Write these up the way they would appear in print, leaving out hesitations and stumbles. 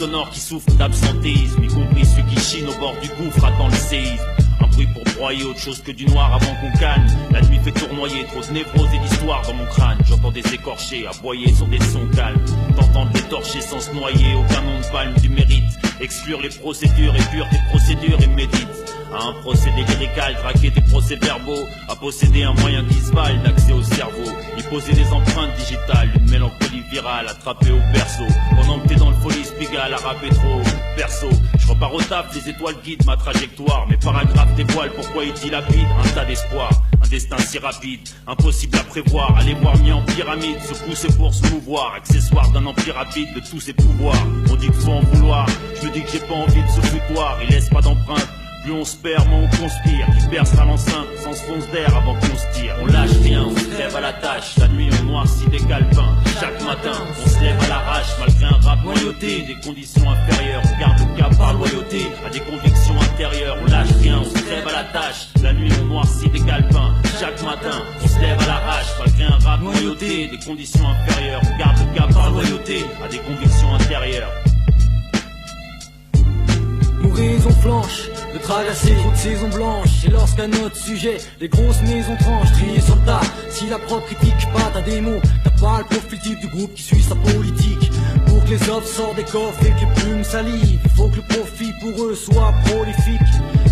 sonore qui souffre d'absentéisme, y compris celui qui chine au bord du gouffre attend le séisme. Un bruit pour broyer autre chose que du noir avant qu'on canne. La nuit fait tournoyer trop de névroses et d'histoires dans mon crâne. J'entends des écorchés aboyer sur des sons calmes, tentant de les torcher sans se noyer. Aucun nom de palme du mérite. Exclure les procédures, épure tes procédures et médite. À un procédé lyrical, traquer des procès-verbaux, à posséder un moyen qui se valde d'accès au cerveau, y poser des empreintes digitales, une mélancolie virale attrapée au berceau. Pendant que t'es dans le folie spigal à rapper trop perso, je repars au taf, les étoiles guident ma trajectoire. Mes paragraphes dévoilent pourquoi ils dilapident un tas d'espoir. Un destin si rapide, impossible à prévoir. Aller voir mis en pyramide, se pousser pour se mouvoir. Accessoire d'un empire rapide de tous ses pouvoirs. On dit qu'il faut en vouloir, je me dis que j'ai pas envie de ce foutoir. Il laisse pas d'empreinte. Plus on se perd, moins on conspire. Qui percera l'enceinte sans se fonce d'air avant qu'on se tire. On lâche rien, on se lève à la tâche. La nuit on noircit des calepins. Chaque matin on se lève à l'arrache. Malgré un rap noyauté, des conditions inférieures. On garde le cap par loyauté à des convictions intérieures. On lâche rien, on se lève à la tâche. La nuit on noircit des calepins. Chaque matin on se lève à l'arrache. Malgré un rap noyauté, des conditions inférieures. On garde le cap par loyauté à des convictions intérieures. L'horizon flanche, de traverser trop de saisons blanches. Et lorsqu'à notre sujet, les grosses maisons tranchent, triées sur le tas. Si la propre critique pas ta démo, t'as pas le profil type du groupe qui suit sa politique. Pour que les offres sortent des coffres et que les plumes salivent, il faut que le profit pour eux soit prolifique.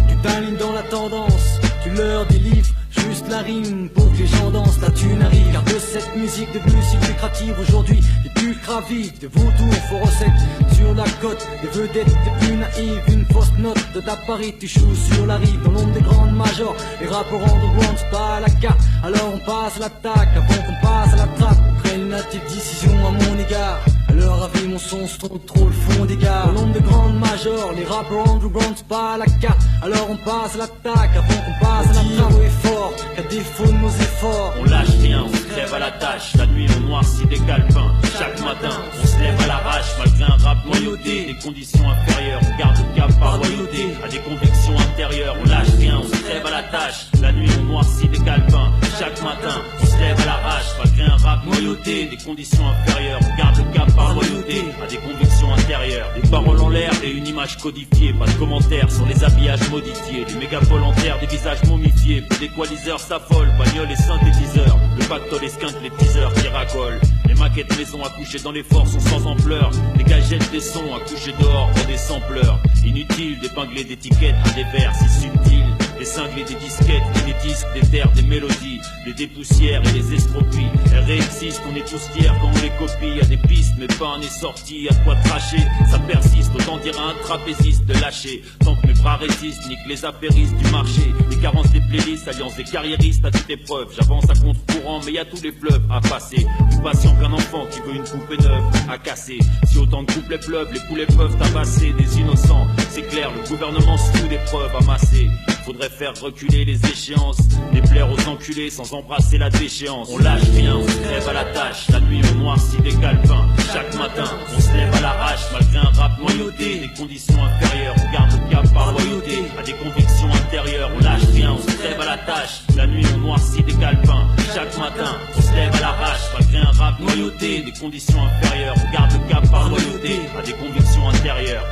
Tu t'alignes dans la tendance, tu leur délivres juste la rime pour que les gens dansent, la thune arrive. Car de cette musique devenue si lucrative aujourd'hui, les plus gravives, des vautours, faux recettes sur la côte, des vedettes, des plus naïves. Une fausse note de ta Paris, tu joues sur la rive. Dans l'ombre des grandes majors, les rappeurs underground, c'est pas à la carte. Alors on passe à l'attaque, avant qu'on passe à la trappe. Après une hâtive décision à mon égard. À leur avis, mon son se trompe trop le fond des gars. Dans l'ombre des grandes majors, les rappeurs underground, c'est pas à la carte. Alors on passe à l'attaque, avant qu'on passe à la trappe. Fort, qu'à défaut de nos efforts, on lâche rien, on se lève à la tâche. La nuit on noircit des calepins. Chaque matin on se lève à l'arrache. Malgré un rap noyauté, des conditions inférieures. On garde le cap par loyauté à des convictions intérieures. On lâche rien, on se lève à la tâche. La nuit on noircit des calepins. Chaque matin on se lève à l'arrache. Malgré un rap noyauté, des conditions inférieures. On garde le cap par loyauté à des convictions intérieures. Des paroles en l'air et une image codifiée. Pas de commentaires sur les habillages modifiés. Des mégapoles en terre, des visages momifiés. Des coaliseurs s'affolent, bagnoles et synthétiseurs. Le pactole esquinte les teasers qui racolent. Les maquettes maison accouchées dans les forts sont sans ampleur. Des gagettes des sons accouchés dehors pour des sampleurs. Inutile d'épingler d'étiquettes à des vers si subtils. Des cinglés, des disquettes, des disques, des terres, des mélodies. Les dépoussières et les estropies. Elles réexistent, on est tous fiers quand on les copie. Y'a des pistes mais pas un est sorti. À quoi tracher, ça persiste. Autant dire à un trapéziste de lâcher. Tant que mes bras résistent, nique les apéristes du marché. Les carences des playlists, alliance des carriéristes à toute épreuve. J'avance à contre courant mais y'a tous les fleuves à passer. Plus patient qu'un enfant qui veut une poupée neuve à casser. Si autant de couplets pleuvent, les poulets peuvent tabasser des innocents. C'est clair, le gouvernement se fout des preuves amassées. Faudrait faire reculer les échéances, déplaire aux enculés sans embrasser la déchéance. On lâche rien, on se lève à la tâche. La nuit on noircit des calepins. Chaque matin on se lève à l'arrache. Malgré un rap noyauté, des conditions inférieures. On garde le cap par loyauté à des convictions intérieures. On lâche rien, on se lève à la tâche. La nuit on noircit des calepins. Chaque matin on se lève à l'arrache. Malgré un rap noyauté, des conditions inférieures. On garde le cap par loyauté à des convictions intérieures.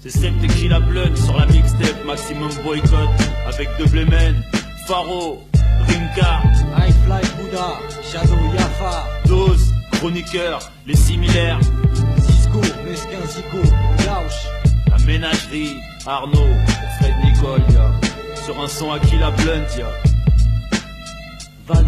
C'est Seb Tequila Blunt sur la mixtape Maximum Boycott avec Deblemen, Faro, Rimka, High Fly Bouddha, Shadow Yafa, Dose, Chroniqueur, Les Similaires, Cisco, Mesquin Zico, Gauche, La Ménagerie, Arnaud, Fred Nicole, sur un son Aquila Blunt, Val